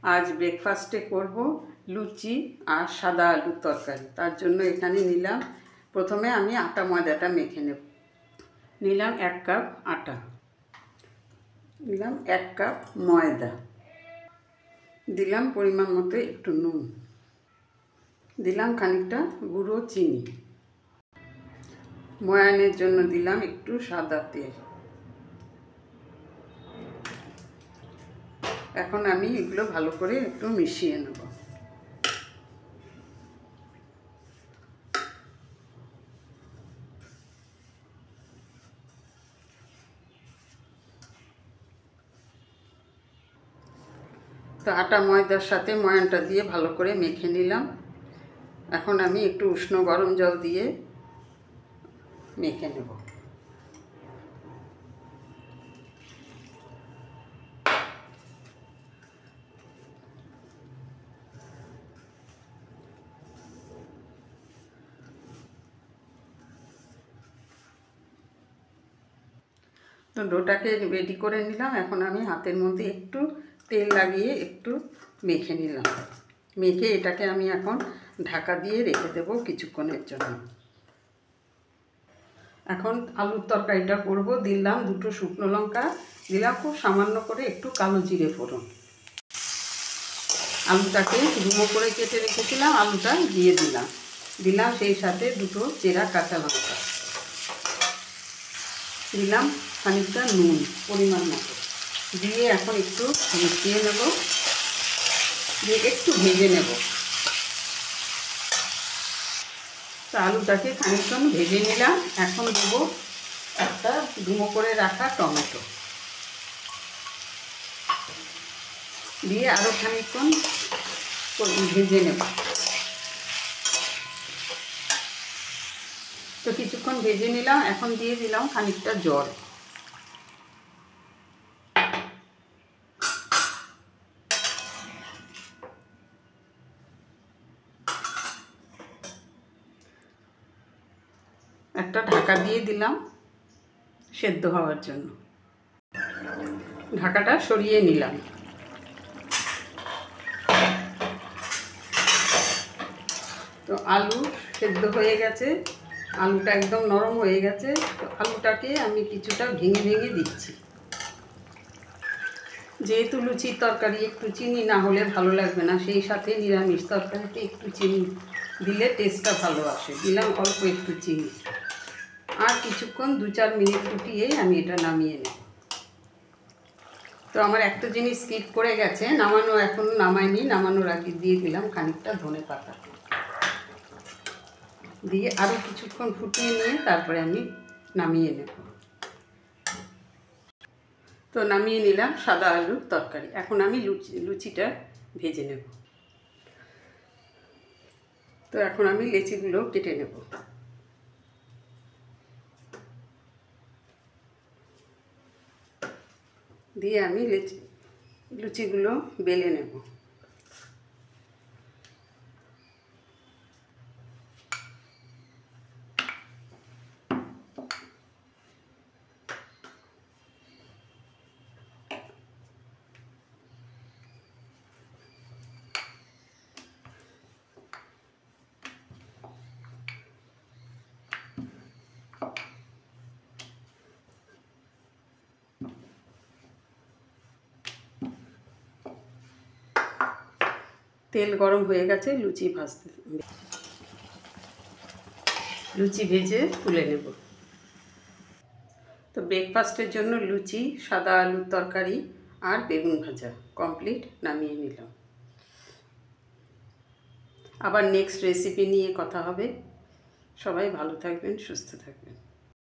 आज ब्रेकफास्टे करब लुचि और सादा आलुर तरकारी। तार जन्य एखाने निलाम प्रथमे आमी आटा मयदाटा मेखे नेब। निलाम 1 कप आटा, निलाम 1 कप मयदा, दिलाम परिमाण मतो एकटु नुन, दिलाम खानिकटा गुঁড়ো चिनी, मयानेर जन्य दिलाम एकटु सादा तेल। এখন আমি এগুলো ভালো করে একটু মিশিয়ে নেব। তো আটা ময়দার সাথে ময়ানটা দিয়ে ভালো করে মেখে নিলাম। এখন আমি একটু উষ্ণ গরম জল দিয়ে মেখে নেব। তো ডোটাকে রেডি করে নিলাম। এখন আমি হাতের মধ্যে একটু তেল লাগিয়ে একটু মেখে নিলাম। মেখে এটাকে আমি এখন ঢাকা দিয়ে রেখে দেব কিছুক্ষণের জন্য। এখন আলুর তরকারিটা করব। দিলাম 2টো শুকনো লঙ্কা, দিলাম খুব সামান্য করে একটু কালো জিরে ফোড়ন। আলুটাকে ডুমো করে কেটে রেখেছিলাম, আলুটা দিয়ে দিলাম। দিলাম সেই সাথে 2টো চেরা কাঁচা লঙ্কা, দিলাম খানিকটা নুন পরিমাণ মতো, দিয়ে এখন একটু মিশিয়ে নেব, দিয়ে একটু ভেজে নেব। তো আলুটাকে খানিকক্ষণ ভেজে নিলাম। এখন দেবো একটা ডুমো করে রাখা টমেটো, দিয়ে আরও খানিকক্ষণ ভেজে নেব। তো কিছুক্ষণ ভেজে নিলাম। এখন দিয়ে দিলাম খানিকটা জল। একটা ঢাকা দিয়ে দিলাম সেদ্ধ হওয়ার জন্য। ঢাকাটা সরিয়ে নিলাম। তো আলু সেদ্ধ হয়ে গেছে, আলুটা একদম নরম হয়ে গেছে। তো আলুটাকে আমি কিছুটা ভেঙে ভেঙে দিচ্ছি। যেহেতু লুচির তরকারি একটু চিনি না হলে ভালো লাগবে না, সেই সাথে নিরামিষ তরকারিতে একটু চিনি দিলে টেস্টটা ভালো আসে। দিলাম অল্প একটু চিনি। আর কিছুক্ষণ 2-4 মিনিট ফুটিয়েই আমি এটা নামিয়ে নেব। তো আমার একটা জিনিস স্কিপ করে গেছে, নামানো এখনও নামাইনি। নামানোর আগে দিয়ে দিলাম খানিকটা ধনেপাতা, দিয়ে আরও কিছুক্ষণ ফুটিয়ে নিয়ে তারপরে আমি নামিয়ে নেব। তো নামিয়ে নিলাম সাদা আলুর তরকারি। এখন আমি লুচিটা ভেজে নেব। তো এখন আমি লেচিগুলো কেটে নেব। দিয়ে আমি লুচিগুলো বেলে নেব। তেল গরম হয়ে গেছে, লুচি ভেজে তুলে নেব। তো ব্রেকফাস্টের জন্য লুচি, সাদা আলুর তরকারি আর বেগুন ভাজা কমপ্লিট, নামিয়ে নিলাম। আবার নেক্সট রেসিপি নিয়ে কথা হবে। সবাই ভালো থাকবেন, সুস্থ থাকবেন।